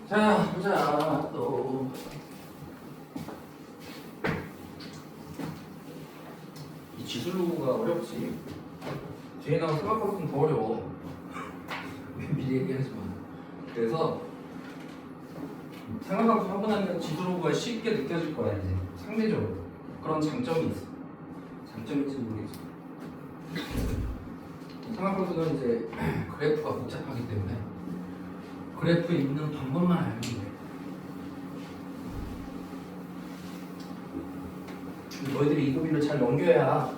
자, 보자. 또 이 지술로가 어렵지. 뒤에 나온 생각보다 더 어려워. 미리 얘기하지만. 그래서 생각하고 하고 나면 지술로가 쉽게 느껴질 거야 이제 상대적으로. 그런 장점이 있어. 장점인지 모르겠어. 생각보다는 이제 그래프가 복잡하기 때문에 그래프 있는 방법만 알면 돼. 너희들이 이 도비를 잘 넘겨야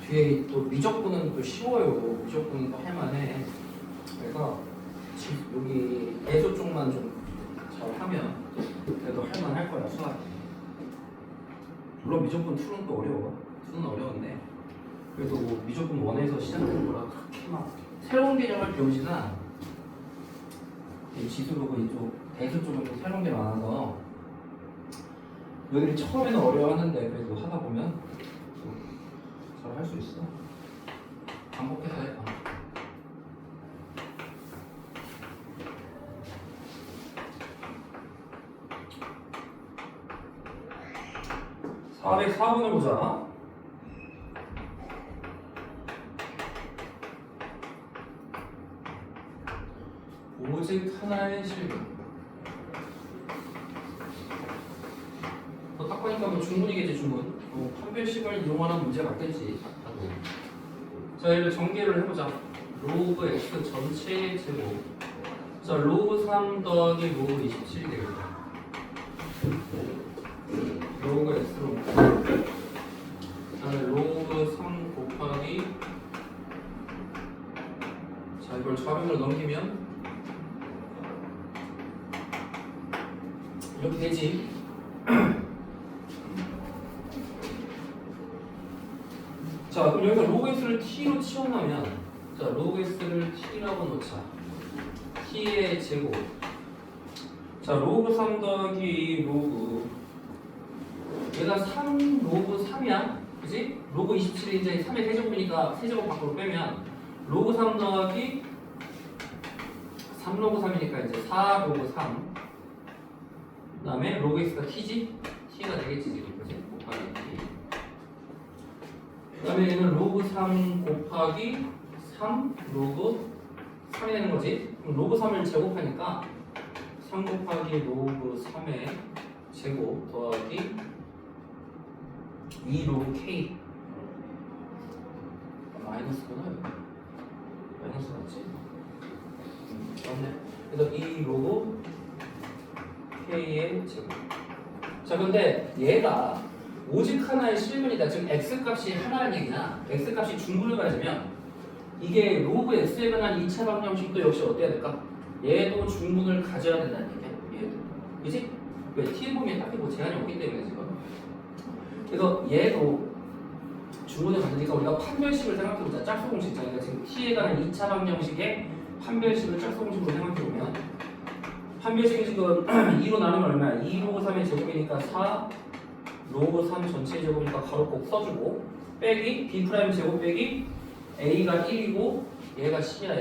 뒤에 또 미적분은 또 쉬워요. 미적분은 또 할만해. 그래서 여기 예소 쪽만 좀 잘 하면 그래도 할만할 거야 수학. 물론 미적분 2는 또 어려워. 2는 어려운데 그래도 뭐 미적분 1에서 시작하는 거라 그렇게 막 새로운 개념을 배우지는 않아. 지수로 이쪽 대수 쪽은 좀 새로운 게 많아서 너희들이 처음에는 어려워하는데 그래도 하다 보면 잘 할 수 있어. 반복해서 해. 404번을 보자. 오직 하나의 실근. 딱 보니까 뭐 중문이겠지, 중문. 판별식을 이용하는 문제 같겠지. 자, 얘를 전개를 해보자. 로그 x 전체의 제곱. 자, 로그 3 더하기 로그 27이 되겠다. 로그 x로 그다음에 로그 3 곱하기 자 이걸 좌변으로 넘기면 이렇게 되지. 자 그럼 여기서 로그 x를 t로 치워놓으면 자 로그 x를 t라고 놓자. t의 제곱 자 로그 3 더하기 로그 얘가 3 로그 3이야. 그지? 로그 27이 이제 3의 세제곱이니까 세제곱 밖으로 빼면 로그 3 더하기 3 로그 3이니까 이제 4 로그 3 그 다음에 로그 x가 t지? t가 되겠지 지금. 그지? 곱하기 t 그 다음에 얘는 로그 3 곱하기 3 로그 3이 되는 거지. 그럼 로그 3을 제곱하니까 3 곱하기 로그 3의 제곱 더하기 2 로그 k 마이너스구나. 마이너스 맞지? 맞네. 그래서 2 로그 k의 제곱. 자 근데 얘가 오직 하나의 실근이다. 지금 x 값이 하나라는 얘기나 x 값이 중분을 가지면 이게 로그 x에 관한 2차 방정식도 역시 어때야 될까? 얘도 중분을 가져야 된다는 얘기야. 얘도. 그지? 왜? t에 보면 딱히 뭐 제한이 없기 때문에 지금. 그래서 얘도 중분을 가지니까 우리가 판별식을 생각해보자. 짝수공식 있잖아. 지금 t에 관한 2차 방정식의 판별식을 짝수공식으로 생각해보면 판별식이 지금 2로 나누면 얼마야? 2 로그 3의 제곱이니까 4 로그 3 전체 제곱이니까 가로 꼭 써주고 빼기 b' 제곱 빼기 a가 1이고 얘가 c야.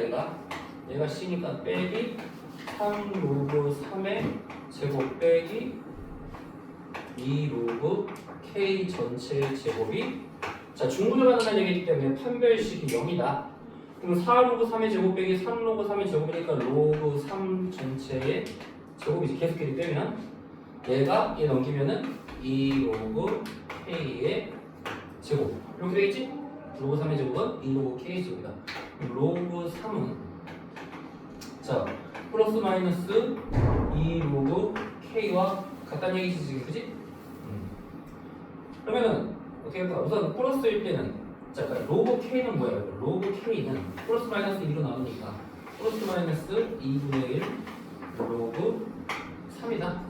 얘가 c니까 빼기 3 로그 3의 제곱 빼기 2 로그 k 전체 제곱이 자 중분을 받는다는 얘기이기 때문에 판별식이 0이다. 그럼 4 로그 3의 제곱 빼기 3 로그 3의 제곱이니까 로그 3 전체의 제곱이지. 계속해서 빼면 얘가 얘 넘기면은 2 로그 k의 제곱 이렇게 되겠지? 로그 3의 제곱은 2 로그 k의 제곱이다. 로그 3은 자 플러스 마이너스 2 로그 k와 같다는 얘기지 지금. 그지? 그러면은 어떻게 할까? 우선 플러스일 때는 자 그러니까 로그 k는 뭐야? 로그 k는 플러스 마이너스 2로 나누니까 플러스 마이너스 2분의 1 로그 3이다.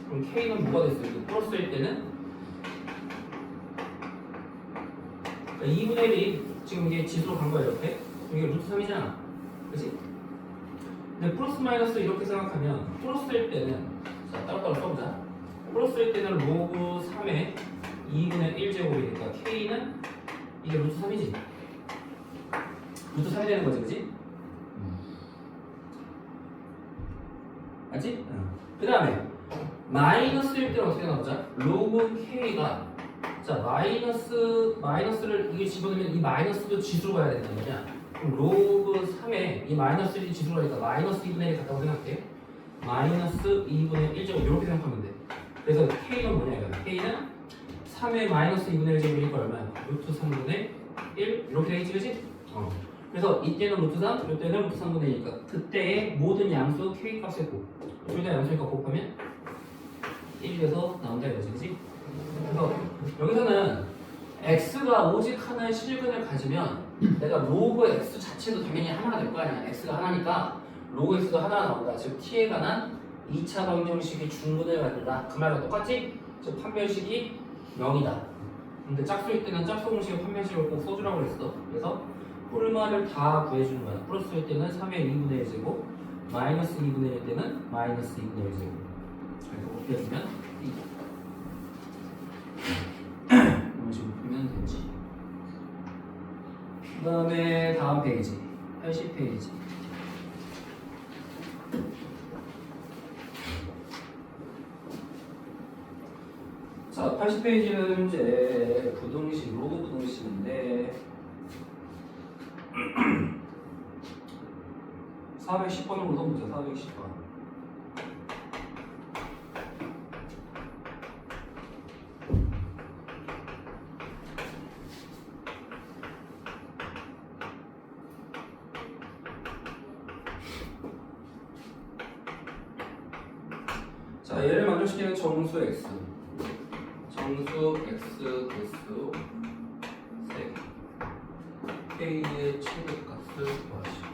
그럼 k는 뭐가 됐어요? 플러스일 때는 그러니까 2분의 1이 지금 이게 지수로 간 거야 이렇게. 이게 루트 3이잖아. 그치? 근데 플러스 마이너스 이렇게 생각하면 플러스일 때는 자 따로따로 써보자. 플러스일 때는 로그 3의 2분의 1제곱이니까 k는 이게 루트 3이지. 루트 3이 되는 거지, 그치? 맞지? 그 다음에 마이너스일 때는 어떻게 나오자? 로그 K가 자 마이너스를 이게 집어넣으면 이 마이너스도 지수로 가야 된단 말이야. 그럼 로그 3에 이 마이너스 1이 지수로 가니까 마이너스 2분의 1이 같다고 생각해. 마이너스 2분의 1제곱 이렇게 생각하면 돼. 그래서 K는 뭐냐 이거야. K는 3의 마이너스 2분의 1 제곱이니까 얼마야? 루트 3분의 1 이렇게 되겠지 그치? 그래서 이때는 루트 3, 이때는 루트 3분의 1이니까 그때의 모든 양수 K 값의 곱 둘 다 양수니까 곱하면 1이 돼서 나온다 이거지 그치? 그래서 여기서는 x가 오직 하나의 실근을 가지면 내가 로그 x 자체도 당연히 하나가 될 거 아니야. x가 하나니까 로그 x도 하나가 나온다. 즉 t에 관한 2차 방정식이 중근을 갖는다. 그 말과 똑같지? 즉 판별식이 0이다. 근데 짝수일 때는 짝수 공식의 판별식을 꼭 써주라고 그랬어. 그래서 폴마를 다 구해주는 거야. 플러스일 때는 3의 2분의 1 제곱, 마이너스 2분의 1 때는 마이너스 2분의 1 제곱. 그래서 곱해주면 이런 식으로 풀면 되지. 그 다음에 다음 페이지 80페이지. 자 80페이지는 이제 부등식, 로그 부등식인데 410번으로 써보자. 410번. 자, 얘를 만족시키는 정수 x. 정수 x 개수 3개. k의 최대값을 구하시오.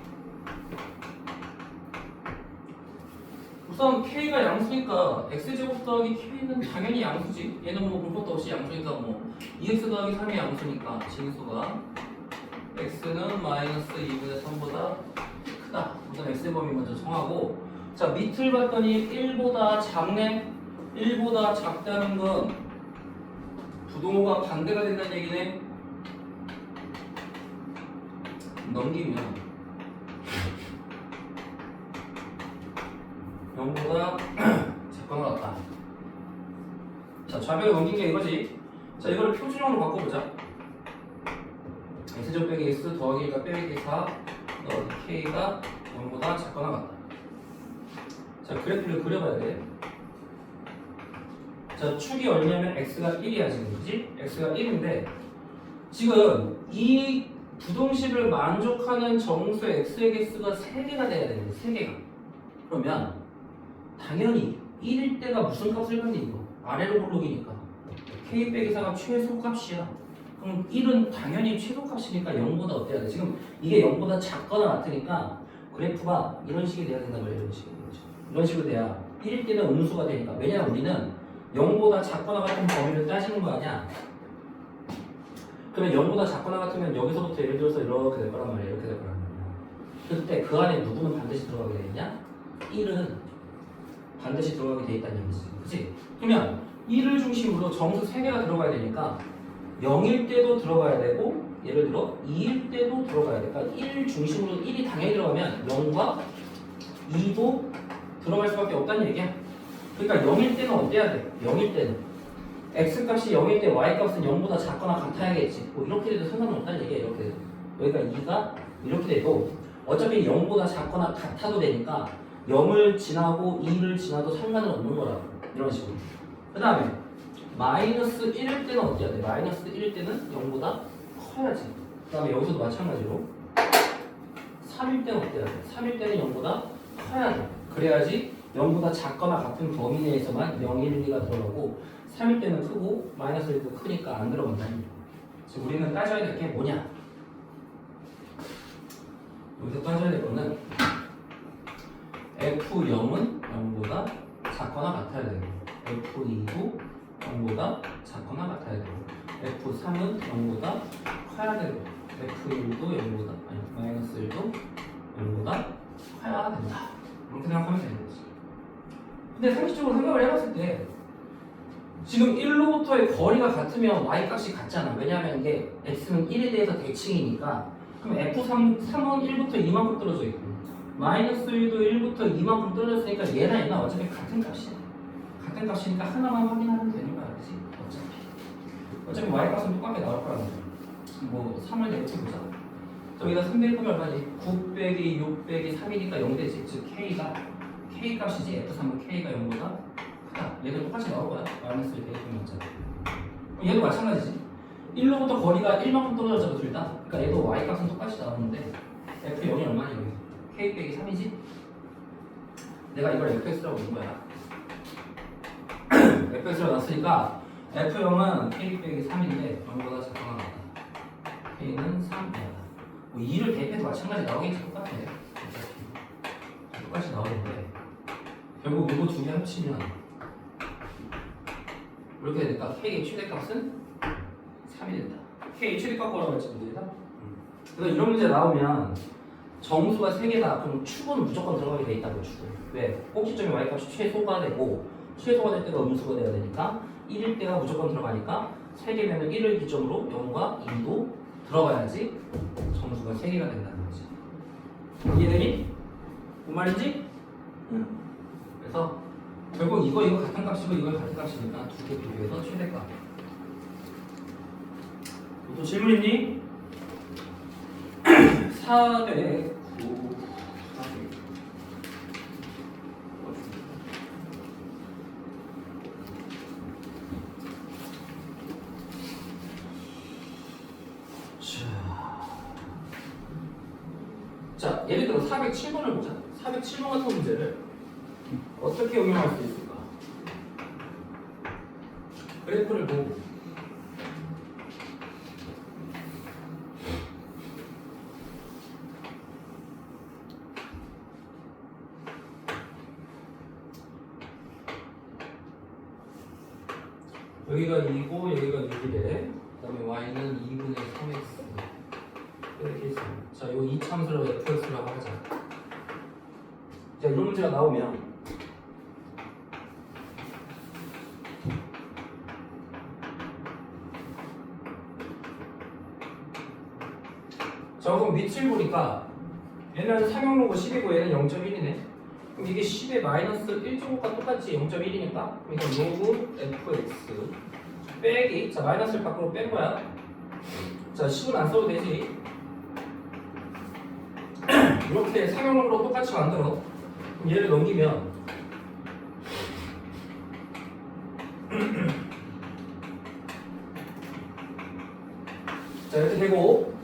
우선 k가 양수니까 x제곱 더하기 k는 당연히 양수지. 얘는 뭐 볼 것도 없이 양수니까 뭐 2x 더하기 3이 양수니까 진수가 x는 마이너스 2분의 3보다 크다. 우선 x의 범위 먼저 정하고 자 밑을 봤더니 1보다 작네. 1보다 작다는 건 부동호가 반대가 된다는 얘기네. 넘기면 0보다 작거나 같다. 자 좌변에 넘긴 게 이거지. 자 이거를 표준형으로 바꿔보자. x제곱 빼기 x 더하기 1과 빼기 4 k가 0보다 작거나 같다. 자 그래프를 그려봐야 돼. 자 축이 얼마냐면 x가 1이야 지금 그지? x가 1인데 지금 이 부동식을 만족하는 정수 x의 개수가 3개가 돼야 되는데 3개가 그러면 당연히 1일 때가 무슨 값을 갖니 이거? 아래로 볼록이니까 k 빼기 4가 최소값이야. 그럼 1은 당연히 최소값이니까 0보다 어때야 돼? 지금 이게 0보다 작거나 같으니까 그래프가 이런 식이 돼야 된단 말이야. 이런 식으로 돼야 1일 때는 음수가 되니까. 왜냐면 우리는 0보다 작거나 같은 범위를 따지는 거 아니야. 그러면 0보다 작거나 같으면 여기서부터 예를 들어서 이렇게 될 거란 말이야. 이렇게 될 거란 말이야. 그때 그 안에 누구는 반드시 들어가게 돼 있냐? 1은 반드시 들어가게 돼 있다는 얘기지. 그치? 그러면 1을 중심으로 정수 3개가 들어가야 되니까 0일 때도 들어가야 되고 예를 들어 2일 때도 들어가야 돼. 그러니까 1 중심으로 1이 당연히 들어가면 0과 2도 들어갈 수밖에 없다는 얘기야. 그러니까 0일 때는 어때야 돼? 0일 때는 x값이 0일 때 y값은 0보다 작거나 같아야겠지. 뭐 이렇게 돼도 상관없다는 얘기야. 이렇게 돼도. 여기가 2가 이렇게 돼도 어차피 0보다 작거나 같아도 되니까 0을 지나고 2를 지나도 상관은 없는 거라고. 이런 식으로. 그 다음에 마이너스 1일 때는 어때야 돼? 마이너스 1일 때는 0보다 커야지. 그 다음에 여기서도 마찬가지로 3일 때는 어때야 돼? 3일 때는 0보다 커야 돼. 그래야지 0보다 작거나 같은 범위 내에서만 0, 1, 2가 들어가고 3일 때는 크고 마이너스 1도 크니까 안 들어간다는 거야. 즉 우리는 따져야 될 게 뭐냐? 여기서 따져야 될 거는 F0은 0보다 작거나 같아야 되고 F2도 0보다 작거나 같아야 되고 F3은 0보다 커야 되고 F1도 0보다 아니 마이너스 1도 0보다 커야 된다. 이렇게 생각하면 되는 거지. 근데 상식적으로 생각을 해봤을 때 지금 1로부터의 거리가 같으면 y값이 같잖아. 왜냐하면 이게 x는 1에 대해서 대칭이니까. 그럼 f3은 1부터 2만큼 떨어져 있고 마이너스 1도 1부터 2만큼 떨어졌으니까 얘나 어차피 같은 값이야. 같은 값이니까 하나만 확인하면 되는 거야. 그치? 어차피 y 값은 똑같게 나올 거라는 거야. 뭐 3을 내놓고 보자. 저기다 3 대입하면 얼마지? 9 빼기 6 빼기 3이니까 0 되지. 즉 K가 K 값이지. F3은 K가 0보다 크다. 얘도 똑같이 나올 거야. 마이너스 1 대입하면 어차피. 얘도 마찬가지지. 1로부터 거리가 1만큼 떨어졌잖아 둘 다. 그러니까 얘도 y 값은 똑같이 나오는데 F0이 얼마냐 여기? K 빼기 3이지? 내가 이걸 fx라고 본 거야. fx라고 놨으니까 F0은 K 빼기 3인데 0보다 작거나 같다. K는 3이다. 뭐 2를 대입해도 마찬가지 나오겠지. 똑같아. 똑같이 나오는데 결국 이거 두 개 합치면 이렇게 되니까 K의 최대값은 3이 된다. K 최대값 뭐라고 했지 문제에서? 그래서 이런 문제 나오면 정수가 3개다. 그럼 축은 무조건 들어가게 돼 있다고 축은. 왜? 꼭지점의 y값이 최소가 되고 최소가 될 때가 음수가 돼야 되니까 1일 때가 무조건 들어가니까 3개면 1을 기점으로 0과 2도 들어가야지 정수가 3개가 된다는 거지. 이해되니? 뭔 말인지? 응. 그래서 결국 이거 같은 값이고 이거 같은 값이니까 두 개 비교해서 최대값. 또 질문 있니? 4대 9 자, 예를 들어 407번을 보자. 407번 같은 문제를 어떻게 응용할 수 있을까? 그래프를 보고 여기가 2고 여기가 6이래. 그 다음에 y는 2분의 3x 이렇게 있어. 자, 이거 이참수라고 fx라고 하자. 자, 이런 문제가 나오면 자, 그럼 밑을 보니까 얘는 상용로고 10이고 얘는 0.1이네. 그럼 이게 10의 마이너스 1제곱과 똑같지 0.1이니까 그러니까 로그 fx 빼기 자 마이너스를 밖으로 뺀 거야. 자 10은 안 써도 되지. 이렇게 상용으로 똑같이 만들어. 그럼 얘를 넘기면 자 이렇게 되고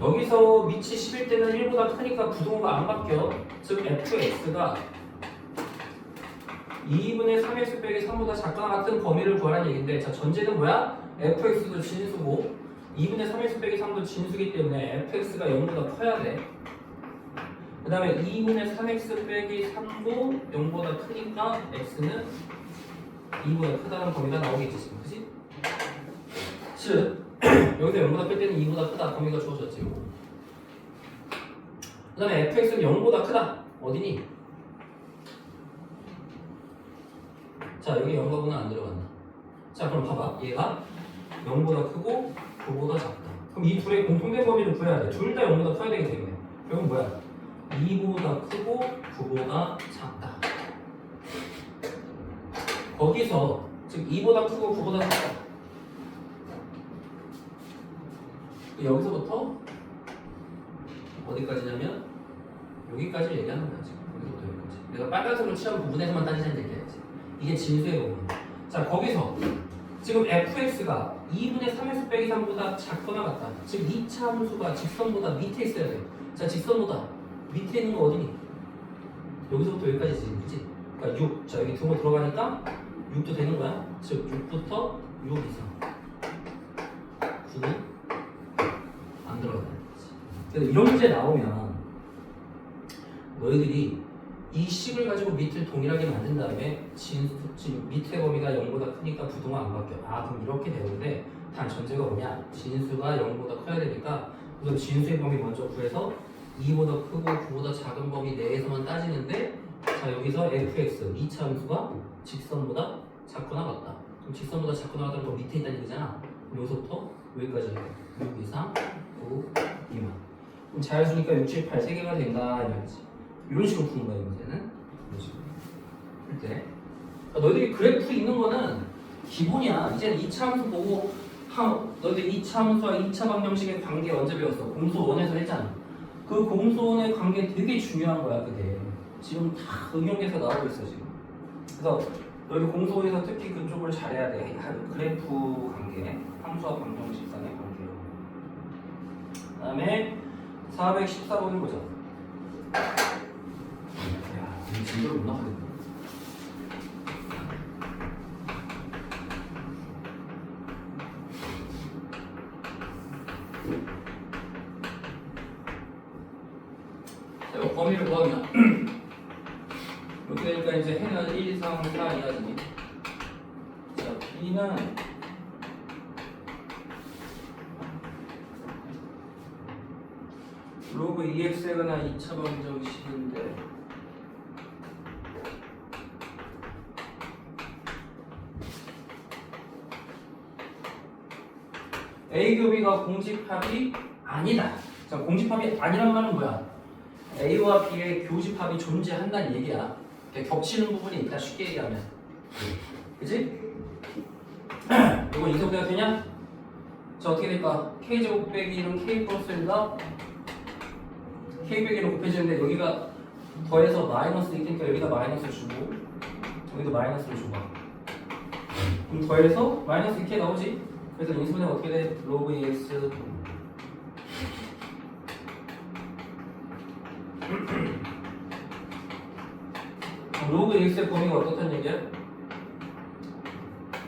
여기서 밑이 10일 때는 1보다 크니까 부동호가 안 바뀌어. 즉 fx가 2분의 3x 빼기 3보다 작거나 같은 범위를 구하라는 얘기인데 자 전제는 뭐야? fx도 진수고 2분의 3x 빼기 3도 진수기 때문에 fx가 0보다 커야 돼. 그 다음에 2분의 3x 빼기 3도 0보다 크니까 x는 2보다 크다는 범위가 나오겠지 지금 그치? 즉 여기서 0보다 클 때는 2보다 크다 범위가 주어졌지. 그 다음에 fx는 0보다 크다 어디니? 자 여기 0과 9는 안 들어간다. 자 그럼 봐봐 얘가 0보다 크고 9보다 작다. 그럼 이 둘의 공통된 범위를 구해야 돼. 둘 다 0보다 커야 되기 때문에 결국 뭐야? 2보다 크고 9보다 작다. 거기서 즉 2보다 크고 9보다 작다. 여기서부터 어디까지냐면 여기까지 얘기하는 거야 지금. 여기서부터 여기까지. 내가 빨간색으로 칠한 부분에서만 따지자는 얘기야지. 이게 진수의 부분. 자 거기서 지금 fx가 2분의 3x 빼기 3보다 작거나 같다. 즉 2차 함수가 직선보다 밑에 있어야 돼. 자 직선보다 밑에 있는 거 어디니? 여기서부터 여기까지지, 그치? 그러니까 6. 자 여기 등호 들어가니까 6도 되는 거야. 즉 6부터 6 이상. 9는 안 들어가는 거지. 그래서 이런 문제 나오면 너희들이 이 식을 가지고 밑을 동일하게 만든 다음에 지금 밑의 범위가 0보다 크니까 부동화 안 바뀌어. 아 그럼 이렇게 되는데 단 전제가 뭐냐? 진수가 0보다 커야 되니까 우선 진수의 범위 먼저 구해서 2보다 크고 9보다 작은 범위 내에서만 따지는데 자 여기서 fx 2차 함수가 직선보다 작거나 같다. 그럼 직선보다 작거나 같다는 건 밑에 있다는 얘기잖아. 그럼 여기서부터 여기까지 6 이상 9 2만. 그럼 자연수니까 6, 7, 8 3개가 된다 이거지. 이런 식으로 푸는 거야 이 문제는. 이런 식으로. 이렇게. 너희들이 그래프 있는 거는 기본이야. 이제는 2차 함수 보고 너희들 2차 함수와 2차 방정식의 관계 언제 배웠어? 공수 1에서 했잖아. 그 공수 1의 관계 되게 중요한 거야 그게. 지금 다 응용해서 나오고 있어 지금. 그래서 너희들 공수 1에서 특히 그쪽을 잘해야 돼. 그래프 관계, 함수와 방정식상의 관계. 그 다음에 414번을 보자. 야, 이 진도를 못 나가겠네. 자, 이거 범위를 구하면 이렇게 되니까 이제 해는 1, 2, 3, 4 이하지. 자, B는 로그 2x에 관한 2차 방정식인데 A 교비가 공집합이 아니다. 자, 공집합이 아니란 말은 뭐야? A와 B의 교집합이 존재한다는 얘기야. 겹치는 부분이 있다. 쉽게 얘기하면. 그치? 이거 인수분해가 되냐? 자, 어떻게 될까? K제곱 빼기 1은 K 플러스 1과 K 빼기 1로 곱해지는데 여기가 더해서 마이너스 있으니까 여기다 마이너스 주고 여기도 마이너스를 줘봐. 그럼 더해서 마이너스 이렇게 나오지? 그래서 인수분해가 어떻게 돼? 로그 2x 로그 2x의 범위가 어떻다는 얘기야?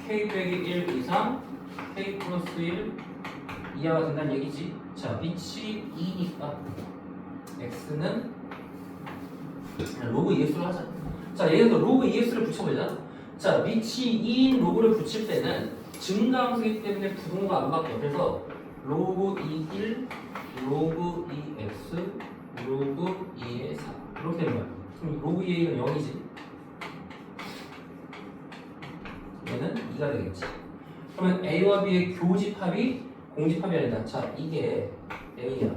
k 빼기 1 이상 k 플러스 1 이하가 된다는 얘기지. 자, 밑이 2니까 x는 로그 2x로 하자. 자, 예를 들어 로그 2x를 붙여보자. 자, 밑이 2인 로그를 붙일 때는 증가함수이기 때문에 부동호가 안 바뀌어. 그래서 로그 2 1 로그 2x 로그 2의 4 이렇게 되는 거야. 그럼 로그 2의 1은 0이지. 얘는 2가 되겠지. 그러면 A와 B의 교집합이 공집합이 아니다. 자, 이게 A야.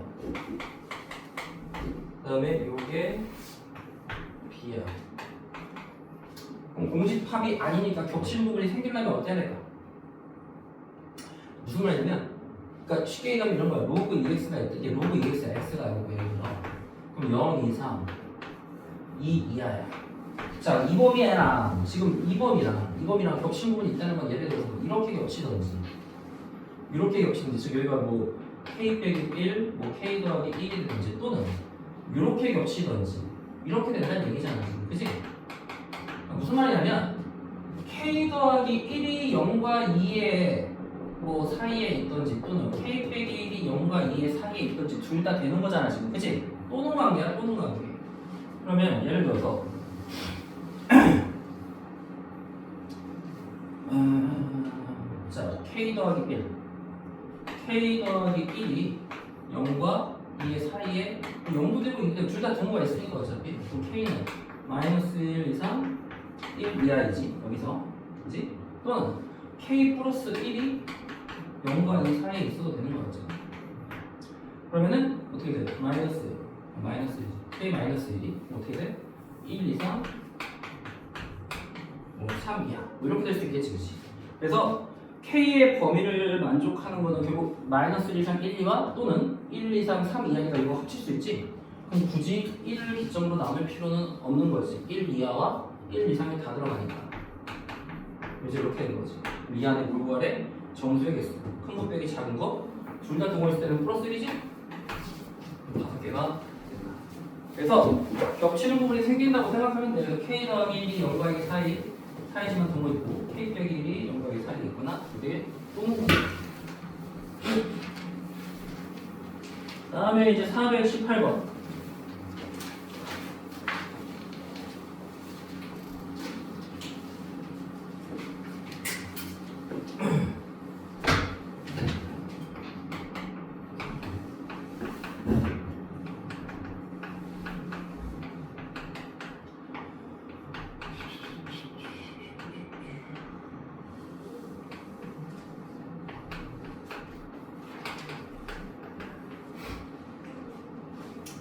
그 다음에 요게 B야. 그럼 공집합이 아니니까 겹치는 부분이 생기려면 어떻게 해야 될까? 무슨 말이냐면, 그러니까 쉽게 얘기하면 이런 거야. 로그 2x가 있다. 이게 로그 2x가 x가 아니고 예를 들어. 그럼 0 이상 2 이하야. 자, 이 범위랑 지금 이 범위랑 겹친 부분이 있다는 건 예를 들어서 이렇게 겹치던지 이렇게 겹치든지, 즉 여기가 뭐 k 빼기 1, 뭐 k 더하기 1이든지 또는 이렇게 겹치던지 이렇게 된다는 얘기잖아 지금. 그치? 무슨 말이냐면 k 더하기 1이 0과 2의 뭐 사이에 있던지 또는 k 빼기 1이 0과 2의 사이에 있던지 둘 다 되는 거잖아 지금. 그치? 또는 관계야, 또는 관계. 그러면 예를 들어서 자, k 더하기 1 k 더하기 1이 0과 2의 사이에 0도 되고 있는데 둘 다 동호가 있으니까 어차피 그럼 k는 마이너스 1 이상 1 이하이지 여기서. 그지? 또는 k 플러스 1이 0과 2 사이에 있어도 되는 거죠. 그러면은 어떻게 돼? 마이너스 1이지. k 마이너스 1이 어떻게 돼? 1 이상 3 이하 뭐 이렇게 될 수 있겠지. 그치? 그래서 K의 범위를 만족하는 거는 결국 마이너스 1 이상 1, 2와 또는 1 이상 3 이하니까 이거 합칠 수 있지. 그럼 굳이 1 정도 남을 필요는 없는 거지. 1 이하와 1 이상이 다 들어가니까 이제 이렇게 되는 거지. 이 안에 물구 아래 정수의 개수 큰 거 빼기 작은 거 둘 다 동호했을 때는 플러스 1이지? 5개가 된다. 그래서 겹치는 부분이 생긴다고 생각하면 돼. 그래서 K 더하기 1이 0과 2 사이지만 동호 있고 K 빼기 1이 0과 2 사이에 있거나 이게 동호. 다음에 이제 418번.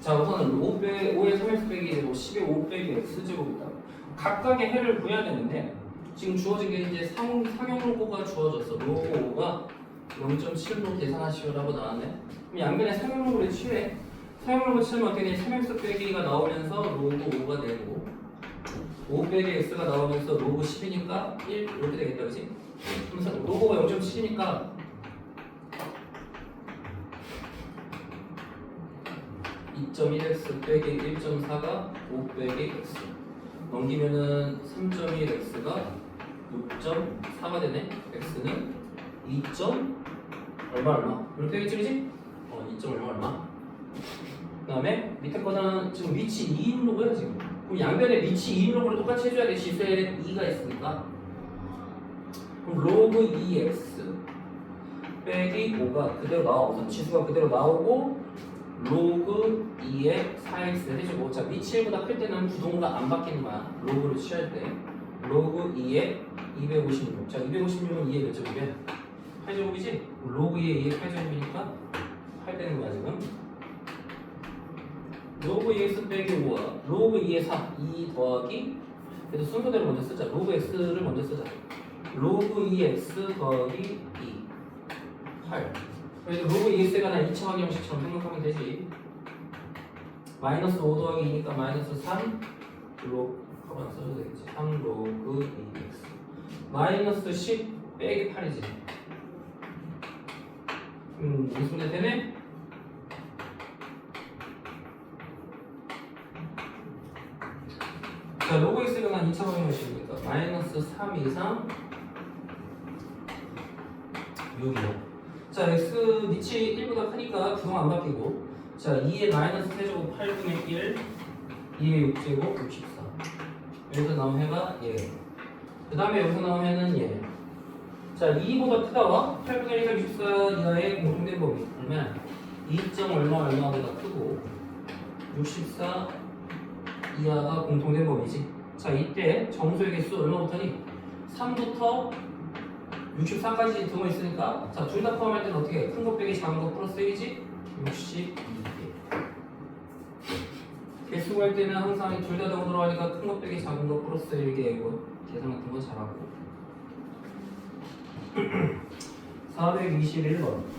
자, 우선은 5의 3x 빼기 10의 5 빼기 x제곱이다. 각각의 해를 구해야 되는데 지금 주어진 게 이제 상용로고가 주어졌어. 로고가 0.7로 계산하시오라고 나왔네. 그럼 양변에 상용로고를 취해. 상용로고 치면 어떻게 되니? 3x 빼기가 나오면서 로고 5가 되고 5 빼기 x가 나오면서 로고 10이니까 1 이렇게 되겠다, 그치? 그래서 로고가 0.7이니까 2.1x 빼기 1.4가 5 빼기 x 넘기면은 3.1x가 6.4가 되네. x는 2. 얼마 이렇게 되겠지, 그치? 2. 얼마 그 다음에 밑에 거는 지금 위치 2인 로고야 지금. 그럼 양변에 위치 2인 로고를 똑같이 해줘야 돼. 지수에 2가 있으니까. 그럼 로그 2x 빼기 5가 그대로 나와. 우선 지수가 그대로 나오고 로그 2에 4x 해주고. 자, 위치 1보다 클 때는 부동호가 안 바뀌는 거야. 로그를 취할 때 로그 2에 256. 자, 256은 2의 몇 제곱이야? 8제곱이지? 로그 2에 2의 8제곱이니까 8 되는 거야 지금. 로그 2x 빼기 5와 로그 2의 3, 2 더하기, 그래도 순서대로 먼저 쓰자. 로그 x를 먼저 쓰자. 로그 2x 더하기 2, 8. 그래서 로그 2x가 나 2차 방정식처럼 생각하면 되지. 마이너스 5 더하기 2니까 마이너스 3 로그 가만 써도 되겠지. 3 로그 2x 마이너스 10 빼기 8이지. 무슨 게 되네? 자, 로그 x가 난 2차 방정식이니까 마이너스 3 이상 6이요. 자, x 위치 1보다 크니까 부동 안 바뀌고. 자, 2의 마이너스 세제곱 8분의 1 2의 6제곱 64. 여기서 나온 해가 얘. 그 다음에 여기서 나온 해는 얘. 자, 2보다 크다와 8분의 1에서 64 이하의 공통된 범위. 그러면 2. 얼마보다 크고 64 이하가 공통된 범위지. 자, 이때 정수의 개수 얼마부터니? 3부터 64까지 등호 있으니까, 자, 둘 다 포함할 때는 어떻게 해? 큰 거 빼기 작은 거 플러스 1이지? 62개. 개수 구할 때는 항상 둘 다 등호 들어가니까 큰 거 빼기 작은 거 플러스 1개. 이거 계산 같은 거 잘하고. 421번.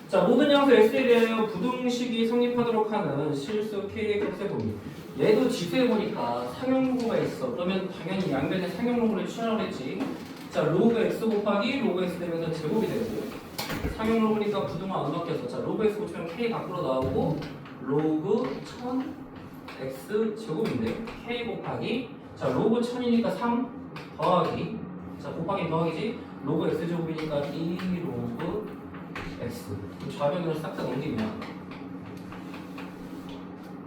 자, 모든 양수 S에 대하여 부등식이 성립하도록 하는 실수 K의 값의 범위. 얘도 지수에 보니까 상용로고가 있어. 그러면 당연히 양변에 상용로고를 취하라고 했지. 자, 로그 X 곱하기 로그 X 되면서 제곱이 되고, 상용로고니까 부등호 안 바뀌었어. 자, 로그 X 곱하면 K 밖으로 나오고 로그 1000 X 제곱인데 K 곱하기, 자, 로그 1000이니까 3 더하기, 자, 곱하기 더하기지. 로그 X 제곱이니까 2 로그 X. 좌변으로 싹 다 넘기면,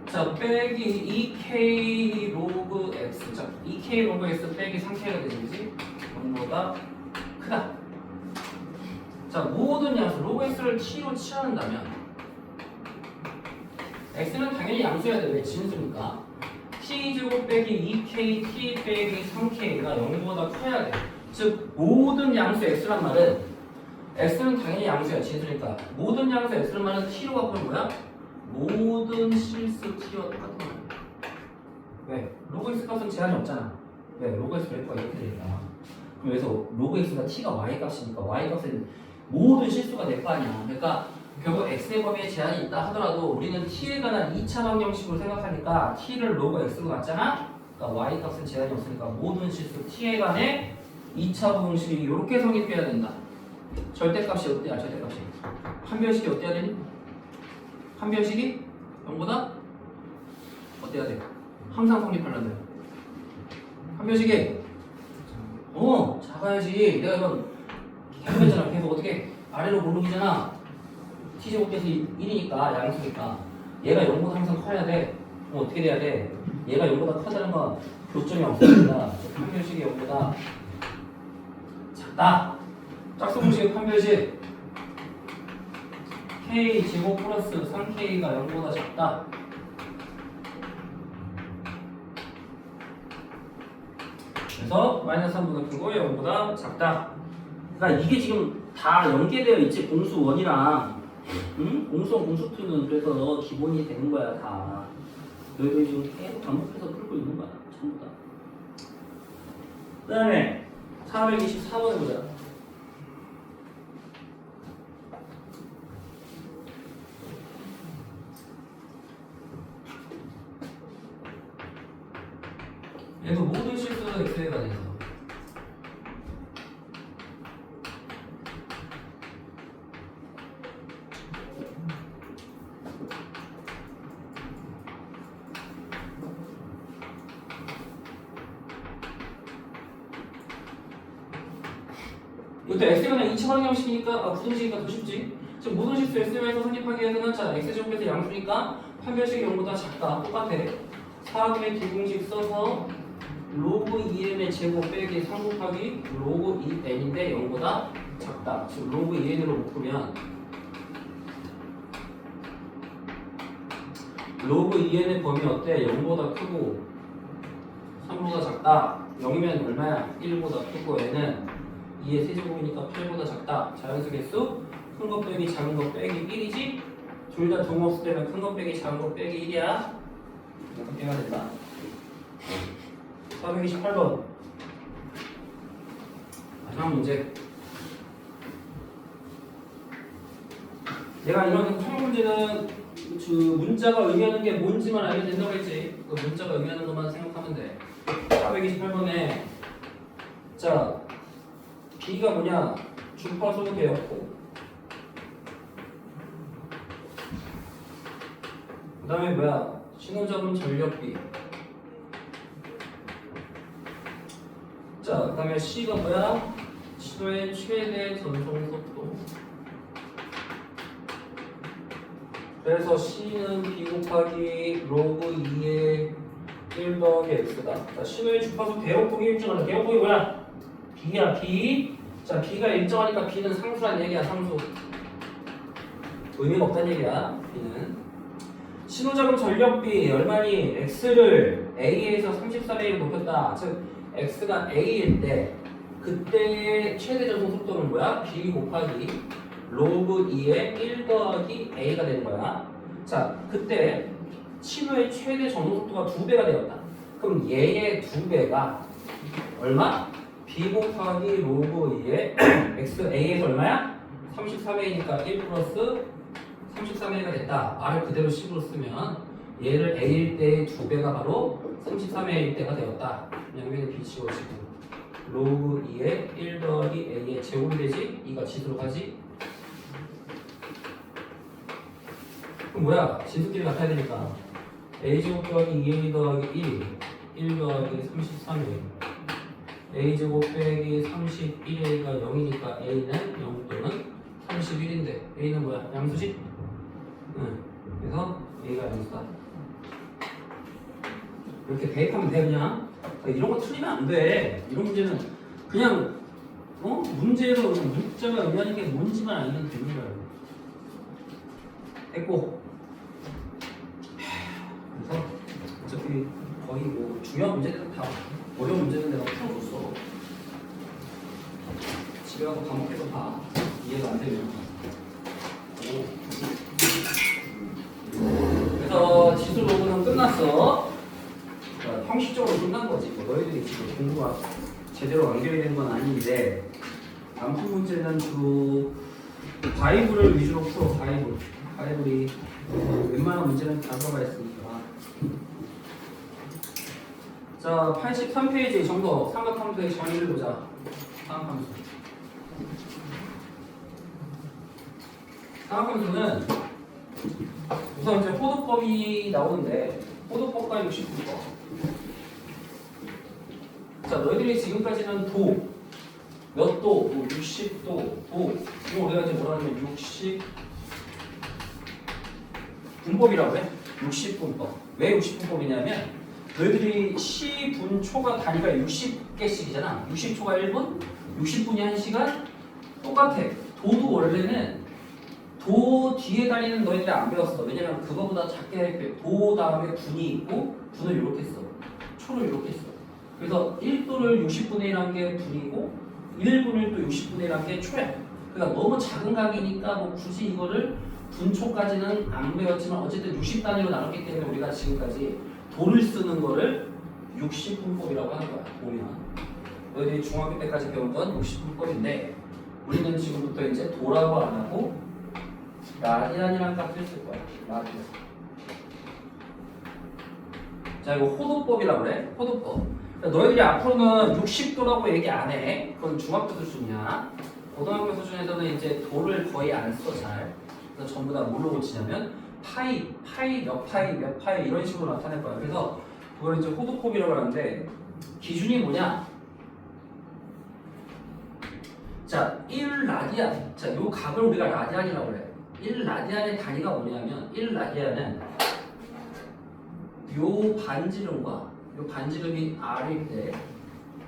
자, 빼기 2K 로그 X. 자, 2K 로그 X 빼기 3K가 되지, 그지? 0보다 크다. 자, 모든 양수 로그 X를 T로 취한다면 X는 당연히 양수여야 돼. 왜? 진수니까. T제곱 빼기 2K T 빼기 3K가 0보다 커야 돼. 즉 모든 양수 X란 말은, X는 당연히 양수야, 진수니까. 모든 양수 X란 말은 T로 바꾸는 뭐야? 모든 실수 T와 똑같은 거야. 왜? 로그 X 값은 제한이 없잖아. 왜? 로그 X 그래프가 이렇게 되니까. 그럼 여기서 로그 X가 T가 Y 값이니까 Y 값은 모든 실수가 내 거 아니야. 그러니까 결국 X의 범위에 제한이 있다 하더라도 우리는 T에 관한 2차 방정식으로 생각하니까 T를 로그 X로 갖잖아? 그러니까 Y 값은 제한이 없으니까 모든 실수 T에 관해 2차 방정식이 이렇게 성립해야 된다. 절대값이 어때야? 절대값이 한 변식이 어때야 되니? 한 변식이 0보다 어때야 돼? 항상 성립하려면 한 변식이 작아야지. 내가 이건 계속 했잖아. 계속 어떻게 아래로 오르기잖아. t제곱돼서 1이니까 양수니까 얘가 0보다 항상 커야 돼. 그럼 어떻게 돼야 돼? 얘가 0보다 커다는 건 교점이 없어진다. 한 변식이 0보다 작다. 짝수 공식의 판별식 k 제곱 플러스 3k가 0보다 작다. 그래서 마이너스 3보다 크고 0보다 작다. 그러니까 이게 지금 다 연계되어 있지. 공수 1이랑 공수 1, 공수 2는 그래서 기본이 되는 거야 다. 너희들이 지금 계속 반복해서 풀고 있는 거야 전부 다. 그 다음에 424번 해보자. 얘도 모든 실수가 x에가 돼서 이것도 x가 그냥 2차 방정식이니까 부등식이니까 더 쉽지. 지금 모든 실수 x에서 성립하기 위해서는 자 x제곱에서 양수니까 판별식이 0보다 작다. 똑같아. 4분의 기공식 써서 로그 2n의 제곱 빼기 3 곱하기 로그 2n인데 0보다 작다. 지금 로그 2n으로 묶으면 로그 2n의 범위 어때? 0보다 크고 3보다 작다. 0이면 얼마야? 1보다 크고 n은 2의 세제곱이니까 8보다 작다. 자연수 개수 큰 거 빼기 작은 거 빼기 1이지? 둘 다 동없을 때는 큰 거 빼기 작은 거 빼기 1이야. 이렇게 해야 된다. 428번 마지막 문제. 내가 이런 한 문제는 그 문자가 의미하는 게 뭔지만 알면 된다고 했지. 그 문자가 의미하는 것만 생각하면 돼. 428번에 자 B가 뭐냐? 주파수 되었고 그 다음에 뭐야? 신호적은 전력비. 자, 그 다음에 C가 뭐야? 신호의 최대 전송속도. 그래서 C는 B 곱하기 로그 2의 1 더하기 X다. 자, 신호의 주파수 대역폭이 일정하다. 대역폭이 뭐야? B야, B. 자, B가 일정하니까 B는 상수란 얘기야, 상수. 의미가 없다는 얘기야, B는. 신호자금 전력비 얼마니? X를 A에서 34배로 높였다. 즉 X가 A일 때 그때의 최대 전송 속도는 뭐야? B 곱하기 로그 2의 1 더하기 A가 되는 거야. 자, 그때 신호의 최대 전송 속도가 2배가 되었다. 그럼 얘의 2배가 얼마? B 곱하기 로그 2의 X A에서 얼마야? 34배이니까 1 플러스 33회가 됐다. R을 그대로 식으로 쓰면 얘를 A일 때의 2배가 바로 33회일 때가 되었다. 양면에 B 지워지고 로그 2의 1 더하기 A의 제곱이 되지? 2가 지수로 가지? 그럼 뭐야? 진수끼리 같아야 되니까 A제곱 더하기 2A 더하기 1 더하기 33회 A제곱 빼기 31A가 0이니까 A는 0 또는 31인데 A는 뭐야? 양수지? 응. 그래서 A가 양수다. 이렇게 대입하면 돼 그냥. 이런 거 틀리면 안 돼. 이런 문제는 그냥 문제로 문자가 의미하는 게 뭔지만 알면 되는 거야. 됐고. 그래서 어차피 거의 뭐 중요한 문제들은 다 어려운 문제는 내가 풀어줬어. 집에 가서 반복해서 봐. 이해가 안 되면. 그래서 지수 로그는 끝났어. 그러니까 형식적으로 끝난 거지. 뭐 너희들이 지금 공부가 제대로 완결이 된 건 아닌데 남푼 문제는 주로 바이블을 위주로 풀어. 바이블이 웬만한 문제는 다 들어가 있으니까. 자, 83페이지 정도 삼각함수의 정의를 보자. 삼각함수. 삼각함수는 우선 이제 호도법이 나오는데 호도법과 69법. 자, 너희들이 지금까지는 도, 몇 도, 뭐 60도, 도, 이거 우리가 이제 뭐라 하냐면 60 분법이라고 해. 60분법. 왜 60분법이냐면 너희들이 시분초가 단위가 60개씩이잖아. 60초가 1분, 60분이 1시간? 똑같아. 도도 원래는 도 뒤에 달리는 너희들이 안 배웠어. 왜냐면 그거보다 작게 할게. 도 다음에 분이 있고 분을 이렇게 써. 초를 이렇게 써. 그래서 1도를 60분의 1한 게 분이고 1분을 또 60분의 1한 게 초야. 그러니까 너무 작은 각이니까 뭐 굳이 이거를 분초까지는 안 배웠지만 어쨌든 60단위로 나눴기 때문에 우리가 지금까지 도를 쓰는 거를 60분법이라고 하는 거야. 보면 너희들이 중학교 때까지 배운 건 60분법인데 우리는 지금부터 이제 도라고 안 하고 라디안이라는 값을 쓸 거야. 라디안. 자, 이거 호도법이라고 그래. 호도법. 그러니까 너희들이 앞으로는 60도라고 얘기 안 해. 그건 중학교 수준이야. 고등학교 수준에서는 이제 도를 거의 안 써 잘. 그래서 전부 다 뭘로 고치냐면 파이, 몇 파이 이런 식으로 나타낼 거야. 그래서 그걸 이제 호도법이라고 하는데 기준이 뭐냐? 자, 1라디안. 자, 요 각을 우리가 라디안이라고 그래. 1라디안의 단위가 뭐냐면 1라디안은 요 반지름이 R일 때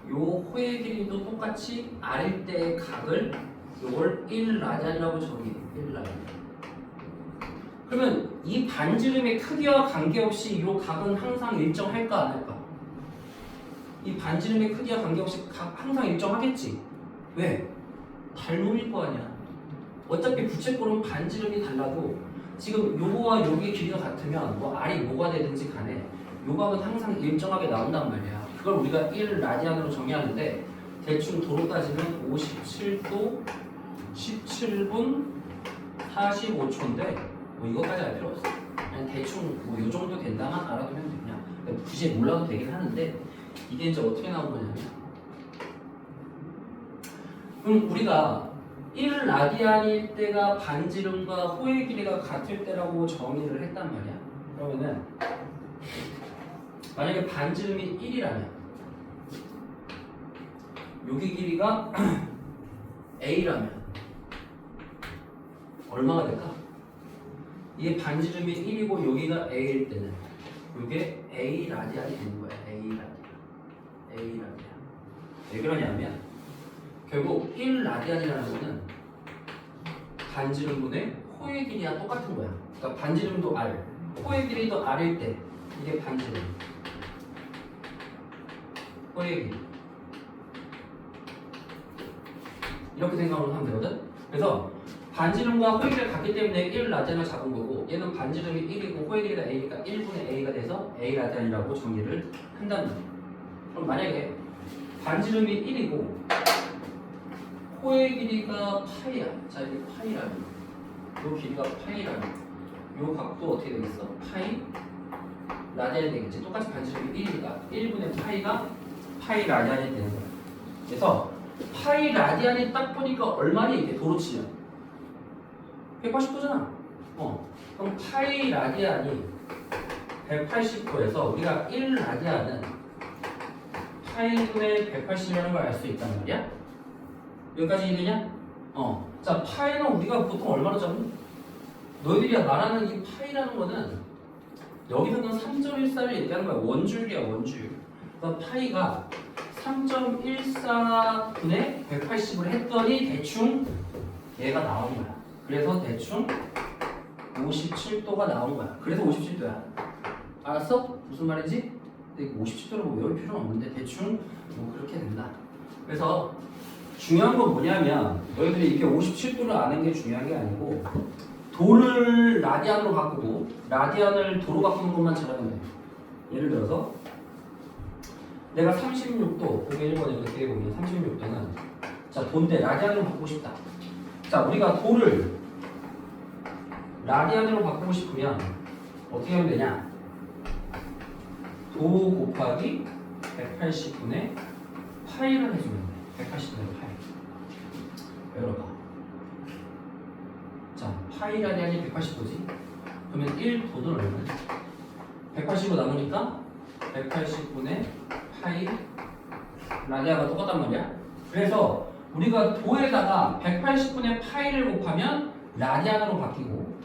요 호의 길이도 똑같이 R일 때의 각을 요걸 1라디안이라고 정의해. 1라디안. 그러면 이 반지름의 크기와 관계없이 이 각은 항상 일정할까 안 할까? 이 반지름의 크기와 관계없이 항상 일정하겠지. 왜? 닮음일 거 아니야. 어차피 부채꼴은 반지름이 달라도 지금 요거와 요게 길이가 같으면 뭐 R이 뭐가 되든지 간에 요 각은 항상 일정하게 나온단 말이야. 그걸 우리가 1라디안으로 정의하는데 대충 도로 따지면 57도 17분 45초인데 뭐 이것까지 알 필요 없어. 그냥 대충 뭐 요 정도 된다만 알아두면 돼. 그냥 굳이 몰라도 되긴 하는데 이게 이제 어떻게 나온 거냐면 그럼 우리가 1라디안일 때가 반지름과 호의 길이가 같을 때라고 정의를 했단 말이야. 그러면은 만약에 반지름이 1이라면 여기 길이가 A라면 얼마가 될까? 이게 반지름이 1이고 여기가 A일 때는 이게 A 라디안이 되는 거야. A 라디안. 왜 그러냐면 결국 1라디안이라는 거는 반지름분의 호의 길이와 똑같은 거야. 그러니까 반지름도 R, 호의 길이도 R일 때 이게 반지름. 호의 길이. 이렇게 생각을 하면 되거든. 그래서 반지름과 호의 길이가 같기 때문에 1라디안을 잡은 거고 얘는 반지름이 1이고 호의 길이가 A니까 1분의 A가 돼서 A라디안이라고 정의를 한다는 거야. 그럼 만약에 반지름이 1이고 호의 길이가 파이야. 자, 이게 파이라면 요 길이가 파이라면 요 각도 어떻게 되겠어? 파이 라디안이 되겠지. 똑같이 반지름이 1이니까 1분의 파이가 파이 라디안이 되는 거야. 그래서 파이 라디안이 딱 보니까 얼마니 이게 도로 치면 180도잖아. 그럼 파이 라디안이 180도에서 우리가 1라디안은 파이분의 180이라는 걸 알 수 있단 말이야. 여기까지 이해되냐? 자, 파이는 우리가 보통 얼마로 잡니? 너희들이 말하는 이 파이라는 거는 여기서는 3.14를 얘기하는 거야. 원줄이야, 원줄. 그래서 파이가 3.14분의 180을 했더니 대충 얘가 나온 거야. 그래서 대충 57도가 나온 거야. 그래서 57도야. 알았어? 무슨 말인지? 근데 57도를 뭐 외울 필요는 없는데 대충 뭐 그렇게 된다. 그래서 중요한 건 뭐냐면 너희들이 이렇게 57도를 아는 게 중요한 게 아니고 도를 라디안으로 바꾸고 라디안을 도로 바꾸는 것만 잘하면 돼. 예를 들어서 내가 36도 보기 1번에 이렇게 보면 36도는 자 도인데 라디안으로 바꾸고 싶다. 자 우리가 도를 라디안으로 바꾸고 싶으면 어떻게 하면 되냐? 도 곱하기 180분의 파이를 해주면 돼. 180분의 파이. 열어봐. 자, 파이 라디안이 180도지? 그러면 1도는 얼마야? 180으로 나누니까 180분의 파이 라디안과 똑같단 말이야. 그래서 우리가 도에다가 180분의 파이를 곱하면 라디안으로 바뀌고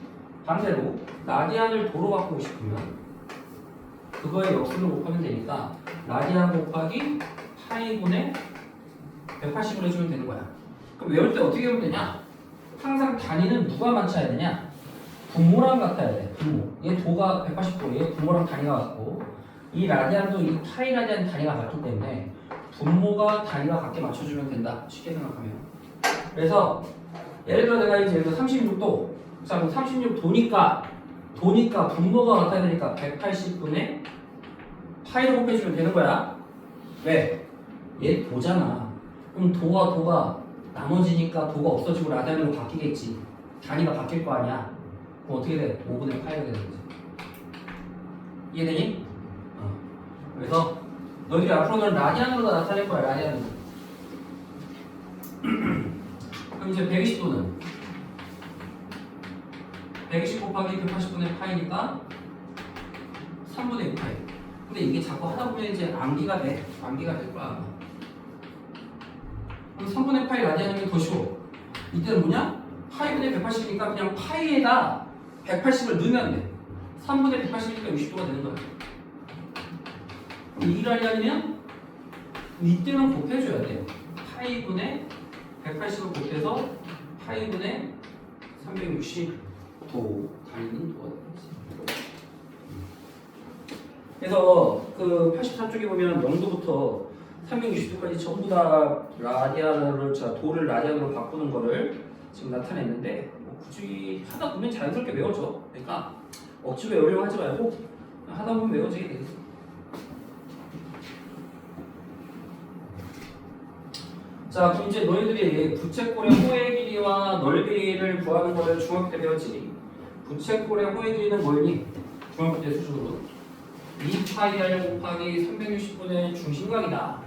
반대로 라디안을 도로 바꾸고 싶으면 그거에 역수를 곱하면 되니까 라디안 곱하기 파이분의 180으로 해주면 되는 거야. 그럼 외울 때 어떻게 하면 되냐? 항상 단위는 누가 맞춰야 되냐? 분모랑 같아야 돼. 분모. 얘 도가 180도, 얘 분모랑 단위가 같고, 이 라디안도 이 파이 라디안 단위가 같기 때문에 분모가 단위가 같게 맞춰주면 된다. 쉽게 생각하면. 그래서 예를 들어 내가 이제 36도, 자 그럼 36도니까 분모가 같아야 되니까 180분의 파이로 곱해주면 되는 거야. 왜? 얘 도잖아. 그럼 도가 나머지니까 도가 없어지고 라디안으로 바뀌겠지. 단위가 바뀔 거 아니야. 그럼 어떻게 돼? 5분의 파이가 되는 거지. 이해되니? 그래서 너희들이 앞으로는 라디안으로 나타낼 거야. 라디안으로. 그럼 이제 120도는 120 곱하기 180분의 파이니까 3분의 6 파이. 근데 이게 자꾸 하다 보면 이제 암기가 될 거야. 그럼 3분의 파이 라디안이면 더 쉬워. 이때는 뭐냐? 파이분의 180이니까 그냥 파이에다 180을 넣으면 돼. 3분의 180이니까 60도가 되는 거야. 그럼 이 라디안이면 이때는 곱해줘야 돼. 파이분의 180을 곱해서 파이분의 360도 단위는 도가 되지. 그래서 그 83쪽에 보면 0도부터 360도까지 전부 다 도를 라디안으로 바꾸는 거를 지금 나타냈는데 뭐 굳이 하다 보면 자연스럽게 외워져. 그러니까 억지로 외우려고 하지 말고 하다 보면 외워지게 되겠어. 자, 그럼 이제 너희들이 부채꼴의 호의 길이와 넓이를 구하는 거를 중학교 때 배웠지. 부채꼴의 호의 길이는 뭐니? 중학교 때 수준으로 2파이r 곱하기 360분의 중심각이다.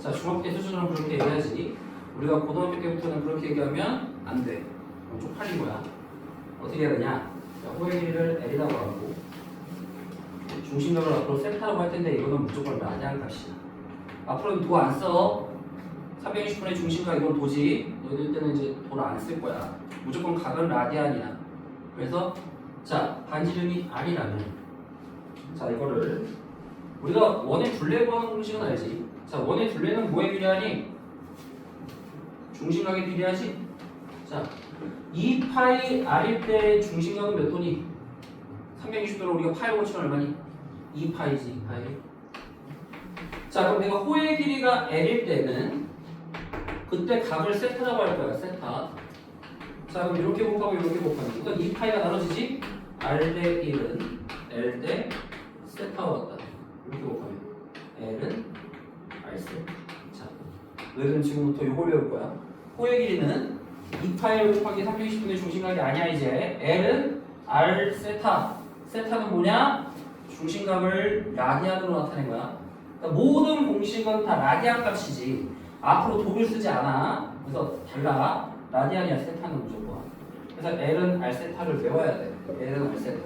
자, 중학교 때 수준으로 그렇게 얘기하지. 우리가 고등학교 때부터는 그렇게 얘기하면 안 돼. 쪽팔린 거야. 어떻게 해야 되냐? 자, 호의 길이를 L이라고 하고 중심각을 앞으로 세타라고 할 텐데 이거는 무조건 라디안 값이야. 앞으로는 도 안 써. 360분의 중심각 이건 도지. 너희들 때는 이제 도를 안 쓸 거야. 무조건 각은 라디안이야. 그래서 자, 반지름이 R이라면 자, 이거를 우리가 원의 둘레 구하는 공식은 알지. 자, 원의 둘레는 뭐에 비례하니? 중심각에 비례하지. 자, 2파이 R일 때 중심각은 몇 도니? 360도로 우리가 파이로 고치면 얼마니? 2파이지. 2파이. 자, 그럼 내가 호의 길이가 L일 때는 그때 각을 세타라고 할 거야. 세타. 자, 그럼 이렇게 곱하고 이렇게 곱하면 이건 2파이가 나눠지지? R 대 1은 L 대 세타와 같다. 이렇게 곱하면 L은 R 세타. 자, 너희들은 지금부터 이걸 외울 거야. 호의 길이는 2파이 곱하기 360분의 중심각이 아니야. 이제 L은 R 세타. 세타는 뭐냐? 중심각을 라디안으로 나타낸 거야. 그러니까 모든 공식은 다 라디안 값이지. 앞으로 도를 쓰지 않아. 그래서 달라. 라디안이야. 세타는 무조건. 그래서 L은 R 세타를 외워야 돼. L은 R 세타.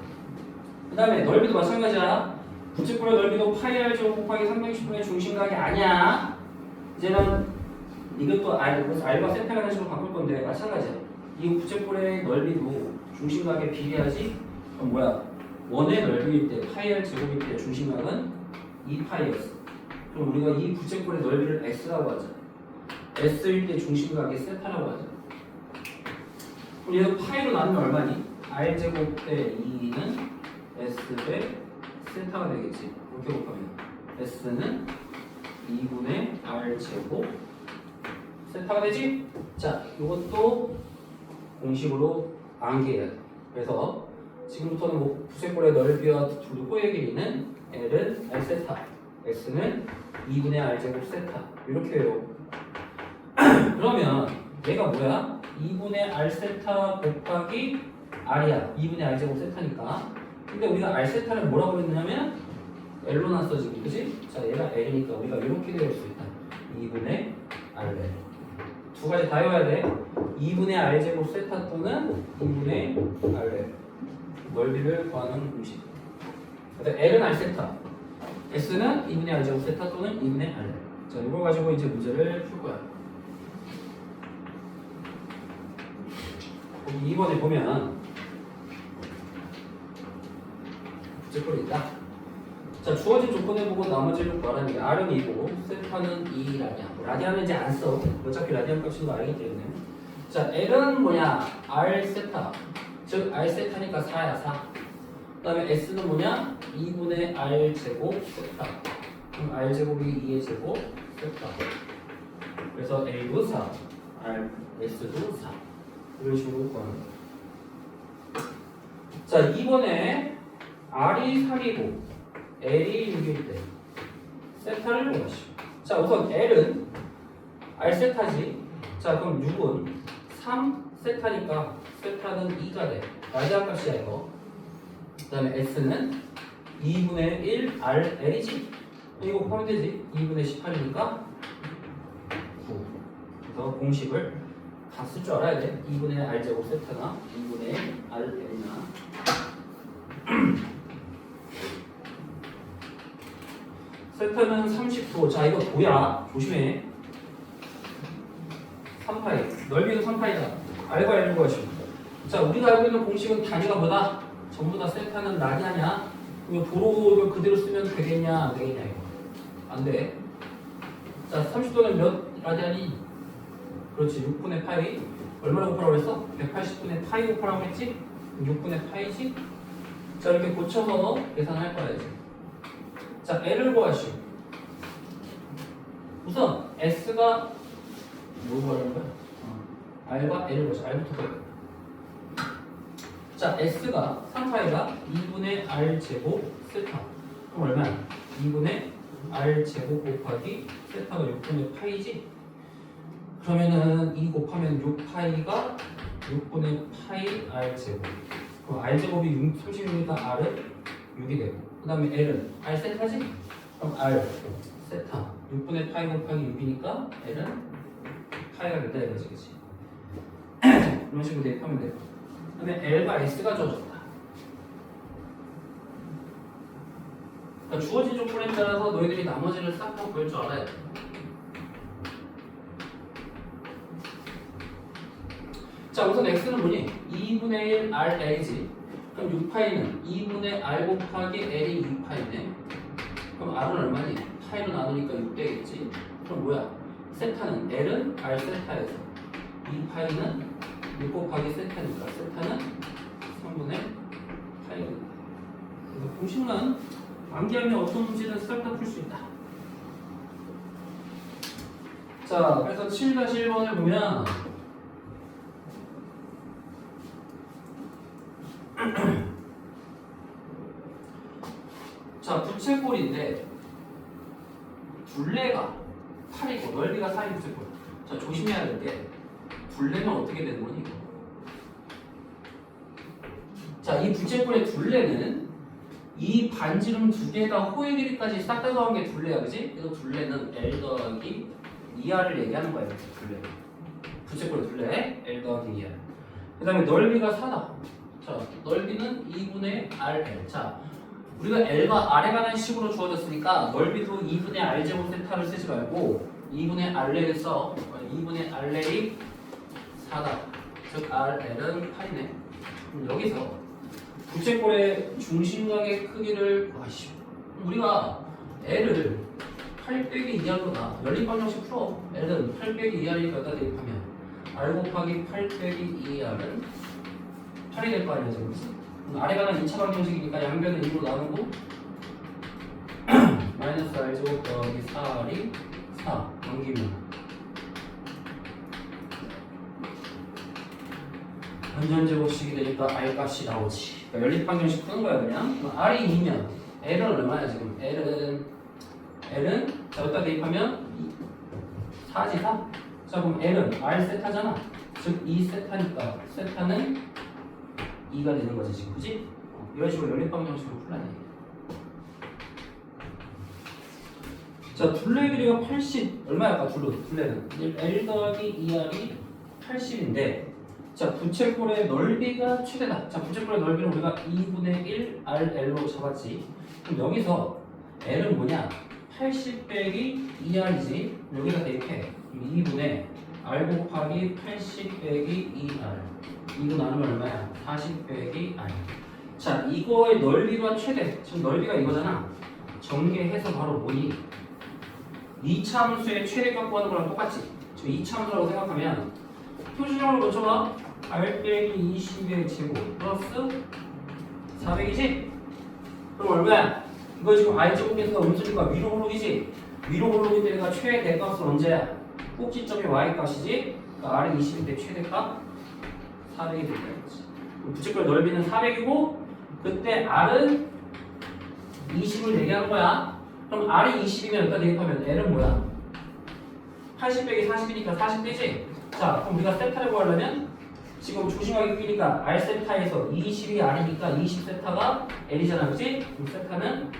그 다음에 넓이도 마찬가지야. 부채꼴의 넓이도 파이 R 제곱 곱하기 360분의 중심각이 아니야. 이제는 이것도 R, 그래서 R과 세타라는 식으로 바꿀 건데 마찬가지야. 이 부채꼴의 넓이도 중심각에 비례하지. 그럼 뭐야? 원의 넓이일 때 파이 R 제곱일 때 중심각은 2파이였어. 그럼 우리가 이 부채꼴의 넓이를 X라고 하자. S일 때 중심각이 세타라고 하자. 그럼 얘도 파이로 나누면 얼마니? R 제곱 대 2는 S 대 세타가 되겠지. 이렇게 곱하면 S는 2분의 R 제곱 세타가 되지? 자, 이것도 공식으로 암기해야 돼. 그래서 지금부터는 뭐 부채꼴의 넓이와 호의 길이는 L은 R 세타, X는 2분의 R 제곱 세타 이렇게 외워. 그러면 얘가 뭐야? 2분의 R 세타 곱하기 R이야. 2분의 R 제곱 세타니까. 근데 우리가 R 세타를 뭐라고 했냐면 L로 났어 지금, 그지? 자, 얘가 L이니까 우리가 이렇게 외울 수 있다. 2분의 RL. 두 가지 다 외워야 돼. 2분의 R 제곱 세타 또는 2분의 RL. 넓이를 구하는 공식. 그래서 L은 R 세타, S는 2분의 R 제곱 세타 또는 2분의 RL. 자, 이걸 가지고 이제 문제를 풀 거야. 여기 2번에 보면 부채꼴이 있다. 자, 자, 주어진 조건을 보고 나머지를 구하라는 게 R은 2고 세타는 2라디안. 라디안은 이제 안 써. 어차피 라디안 값인 거 알기 때문에. 자, L은 뭐냐? R 세타. 즉 R 세타니까 4야 4. 그 다음에 S는 뭐냐? 2분의 R 제곱 세타. 그럼 R 제곱이 2의 제곱 세타. 그래서 L도 4, R, S도 4. 이런 식으로 구하는 거예요. 자, 2번에 R이 3이고 L이 6일 때 세타를 구하시오. 자, 우선 L은 R 세타지. 자, 그럼 6은 3 세타니까 세타는 2가 돼. 라디안 값이야 이거. 그 다음에 S는 2분의 1 R L이지. 이거 곱하면 되지. 2분의 18이니까 9. 그래서 공식을 다 쓸 줄 알아야 돼. 2분의 R 제곱 세타나 2분의 R L이나. 세타는 30도. 자, 이거 도야. 조심해. 3파이. 넓이도 3파이다. R과 L을 구하시오. 자, 우리가 알고 있는 공식은 단위가 뭐다? 전부 다 세타는 라디안이야. 그럼 도로를 그대로 쓰면 되겠냐, 안 되겠냐, 이거. 안 돼. 자, 30도는 몇 라디안이? 그렇지, 6분의 파이. 얼마나 곱하라고 했어? 180분의 파이 곱하라고 했지? 6분의 파이지? 자, 이렇게 고쳐서 계산할 거야, 이제. 자, L을 구하시오. 우선 S가 뭐 구하는 거야? R과 L을 구하시오. R부터 구해요. 자, S가 3파이가 2분의 R 제곱 세타. 그럼 얼마야? 2분의 R 제곱 곱하기 세타가 6분의 파이지? 그러면은 2 곱하면 6파이가 6분의 파이 R 제곱. 그럼 R 제곱이 36이니까 R은 6이 되고. 그 다음에 L은 R 세타지? 그럼 R 세타 6분의 파이 곱하기 6이니까 L은 파이가 된다 이거지, 그치? 이런 식으로 대입하면 돼요. 그 다음에 L과 S가 주어졌다. 그러니까 주어진 조건에 따라서 너희들이 나머지를 싹 다 구할 줄 알아야 돼. 자, 우선 X는 뭐니? 2분의 1 R L이지. 그럼 6파이는 2분의 R 곱하기 L이 2파이네. 그럼 R은 얼마니? 파이로 나누니까 6 되겠지. 그럼 뭐야? 세타는 L은 R 세타에서 2파이는 6 곱하기 세타니까 세타는 3분의 파이입니다. 그래서 공식만 암기하면 어떤 문제든 싹 다 풀 수 있다. 자, 그래서 7-1번을 보면 자, 부채꼴인데 둘레가 8이고 넓이가 4인 부채꼴. 자, 조심해야 될 게 둘레는 어떻게 되는 거니? 자, 이 부채꼴의 둘레는 이 반지름 두 개가 호의 길이까지 싹 다 더한 게 둘레야, 그지? 그래서 둘레는 L 더하기 2R을 얘기하는 거예요. 둘레. 부채꼴의 둘레 L 더하기 2R. 그 다음에 넓이가 4다. 자, 넓이는 2분의 RL. 자, 우리가 L과 R에 관한 식으로 주어졌으니까 넓이도 2분의 R 제곱 세타를 쓰지 말고 2분의 RL을 써. 2분의 RL이 4다. 즉 RL은 8이네. 그럼 여기서 부채꼴의 중심각의 크기를 구하시오. 우리가 L을 8 빼기 2R로 나 열린 방정식 풀어. L은 8 빼기 2R이 갖다 대입하면 R 곱하기 8 빼기 2R은 8이 될 거 아니야, 지금. R에 관한 2차 방정식이니까 양변을 2로 나누고 마이너스 R 제곱 더하기 4R이 4 넘기면 완전제곱식이 되니까 R 값이 나오지. 그러니까 연립 방정식 푸는 거야 그냥. R이 2면 L은 얼마야 지금? L은 자 여기다 대입하면 4지 4? 자 그럼 L은 R 세타잖아. 즉 2세타니까 세타는 2가 되는 거지 지금, 그지? 이런 식으로 연립 방정식으로 풀라네. 자 둘레 길이가 80 얼마야 아까 둘레는? L 더하기 2R이 80인데 자, 부채꼴의 넓이가 최대다. 자, 부채꼴의 넓이는 우리가 2분의 1 RL로 잡았지. 그럼 여기서 L은 뭐냐? 80 빼기 2R이지. 여기다 대입해. 2분의 R 곱하기 80 빼기 2R. 이거 나누면 얼마야? 40 빼기 R. 자, 이거의 넓이가 최대. 지금 넓이가 이거잖아. 전개해서 바로 뭐니? 이차함수의 최대값 구하는 거랑 똑같지? 지금 이차함수라고 생각하면 표시적으로 놓쳐봐. r 빼기 20의 제곱 플러스 400이지? 그럼 얼마야? 이거 지금 r제곱계수가 음수니까 위로 오르기지? 위로 오르기 때 내가 최대값은 언제야? 꼭지점이 y값이지? 그러니까 r이 20일 때 최대값 400이 된다 이거지. 부채꼴 넓이는 400이고 그때 r은 20을 내게 하는 거야. 그럼 r이 20이면 여기다 대입하면 l은 뭐야? 80 빼기 40이니까 40되지? 자, 그럼 우리가 세타를 구하려면 지금 조심하게 끼니까 r 세타에서 20이 r이니까 20 세타가 l이잖아, 그치? 그럼 세타는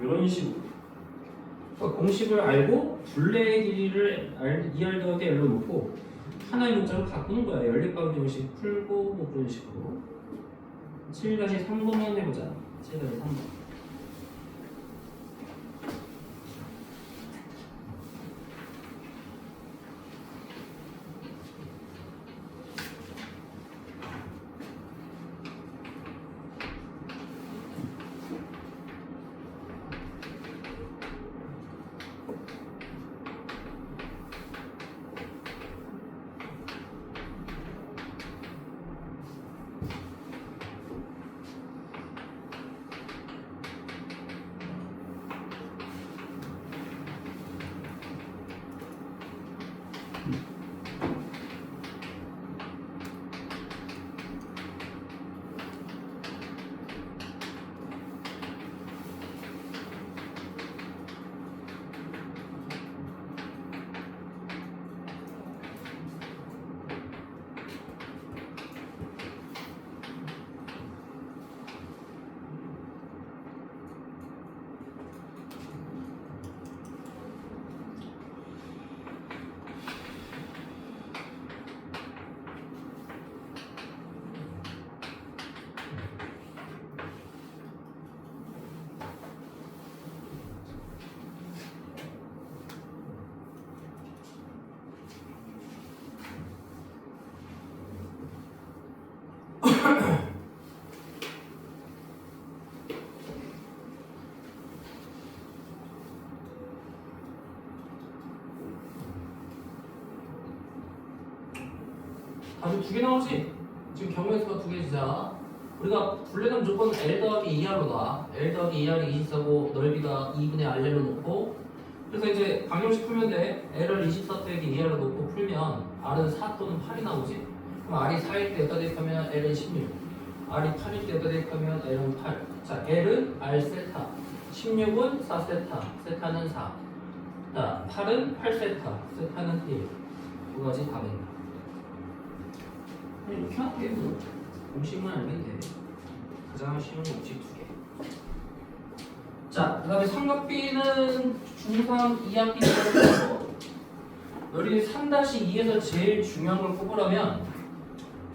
이런 식으로 그러니까 공식을 알고 둘레의 길이를 2r 더하기 l로 놓고 하나의 문자로 바꾸는 거야. 연립방정 공식 풀고 뭐 그런 식으로 7-3번만 해보자. 7-3번. 답이 2개 나오지? 지금 경우의 수가 2개지자 우리가 둘레는 무조건 L 더하기 2R로다. L 더하기 2R이 24고 넓이가 2분의 R로 놓고 그래서 이제 방정식 풀면 돼. L을 24 빼기 2R로 놓고 풀면 R은 4 또는 8이 나오지. 그럼 R이 4일 때 여기다 대입하면 L은 16 R이 8일 때 여기다 대입하면 L은 8. 자, L은 R 세타 16은 4 세타 세타는 4. 자, 8은 8 세타 세타는 1. 두 가지 답입니다. 이렇게 할게 뭐 공식만 알면 돼. 가장 쉬운 공식 2개. 자, 그 다음에 삼각비는 중3 2학기 때부터 너희들이 3-2에서 제일 중요한 걸 꼽으라면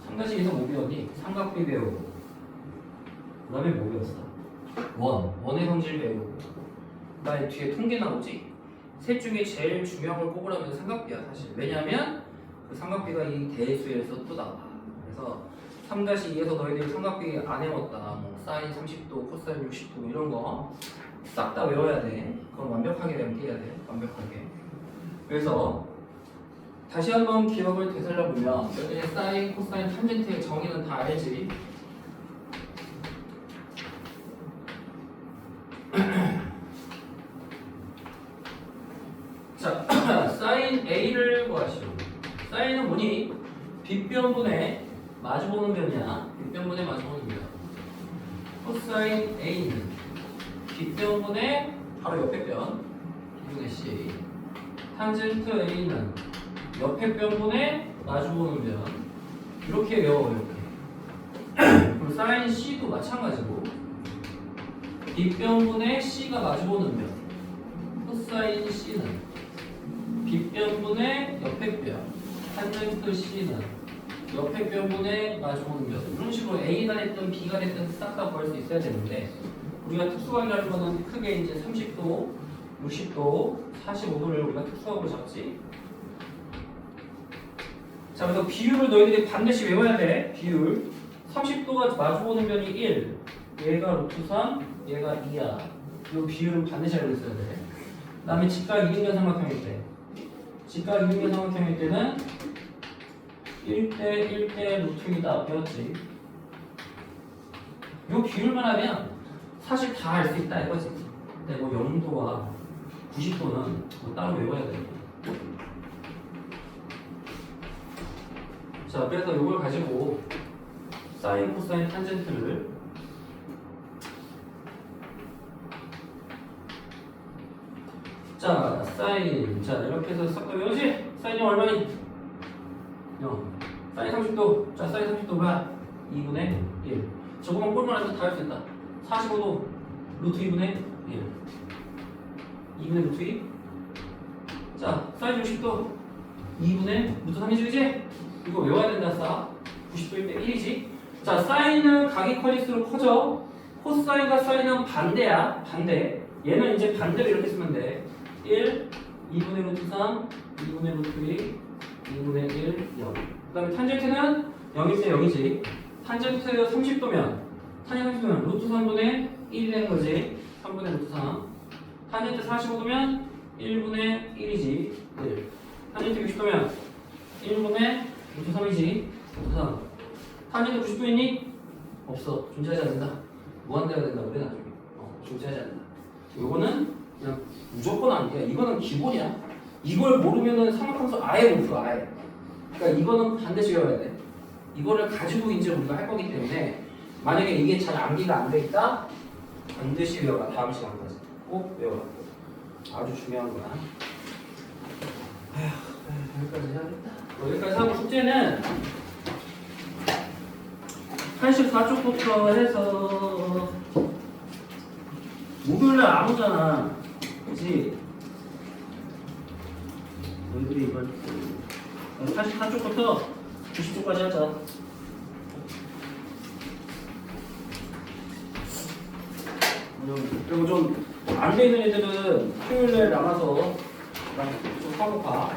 3-2에서 뭐 배웠니? 삼각비 배우고 그 다음에 뭐 배웠어? 원의 성질 배우고 그 다음에 뒤에 통계 나오지? 셋 중에 제일 중요한 걸 꼽으라면 삼각비야 사실. 왜냐면 그 삼각비가 이 대수에서 또 나와. 그래서 3-2에서 너희들이 삼각비 안 해왔다. 뭐 사인 30도, 코사인 60도 이런 거 싹 다 외워야 돼. 그건 완벽하게 암기해야 돼. 완벽하게. 그래서 다시 한번 기억을 되살려보면 너희들이 사인, 코사인, 탄젠트의 정의는 다 알지? 자, 사인 A를 구하시오. 사인은 뭐니? 빗변분의 마주보는 변이야. 빗변분의 마주보는 변. 코사인 A는 빗변분의 바로 옆에 변 2분의 C. 탄젠트 A는 옆에 변분의 마주보는 변. 이렇게 외워 이렇게. 그럼 사인 C도 마찬가지고 빗변분의 C가 마주보는 변. 코사인 C는 빗변분의 옆에 변. 탄젠트 C는 옆에 변분의 마주보는 변. 이런 식으로 A가 됐든 B가 됐든 싹 다 구할 수 있어야 되는데 우리가 특수각이라는 거는 크게 이제 30도, 60도, 45도를 우리가 특수각으로 잡지. 자, 그래서 비율을 너희들이 반드시 외워야 돼. 비율 30도가 마주보는 변이 1, 얘가 루트 3, 얘가 2야. 이 비율은 반드시 알고 있어야 돼. 그 다음에 직각 이등변 삼각형일 때. 직각 이등변 삼각형일 때는 1대 1대 루트 2다. 배웠지? 이 비율만 하면 사실 다 알 수 있다 이거지. 근데 뭐 0도와 90도는 뭐 따로 외워야 돼. 자, 그래서 이걸 가지고 사인, 코사인, 탄젠트를 자, 사인. 자, 이렇게 해서 싹 외우지? 사인이 얼마니? 0. 사인 30도. 자, 사인 30도 뭐야? 2분의 1. 저거만 꼴만 해서 다 할 수 있다. 45도. 루트 2분의 1. 2분의 루트 2. 자, 사인 60도. 2분의 루트 3이지? 이거 외워야 된다, 싸. 90도일 때 1이지? 자, 사인은 각이 커질수록 커져. 코사인과 사인은 반대야. 반대. 얘는 이제 반대로 이렇게 쓰면 돼. 1, 2분의 루트 3, 2분의 루트 2, 2분의 1, 0. 그 다음에 탄젠트는 0일 때 0이지. 탄젠트 30도면, 탄젠트 30도면 루트 3분의 1이 되는 거지. 3분의 루트 3. 탄젠트 45도면 1분의 1이지. 1. 탄젠트 60도면 1분의 루트 3이지. 루트 3. 탄젠트 90도 있니? 없어. 존재하지 않는다. 무한대가 된다. 그래 나중에. 존재하지 않는다. 요거는 그냥 무조건 아니야. 이거는 기본이야. 이걸 모르면은 삼각함수 아예 못 풀어. 아예. 그러니까 이거는 반드시 외워야 돼. 이거를 가지고 이제 우리가 할 거기 때문에 만약에 이게 잘 암기가 안 돼 있다, 반드시 외워라. 다음 시간까지 꼭 외워라. 아주 중요한 거야. 여기까지 해야겠다. 여기까지 하고 숙제는 84쪽부터 해서 목요일날 아무잖아. 그치? 너희들이 이걸 84쪽부터 90쪽까지 하자. 그리고 좀 안 돼 있는 애들은 토요일날 남아서 좀 하고 가.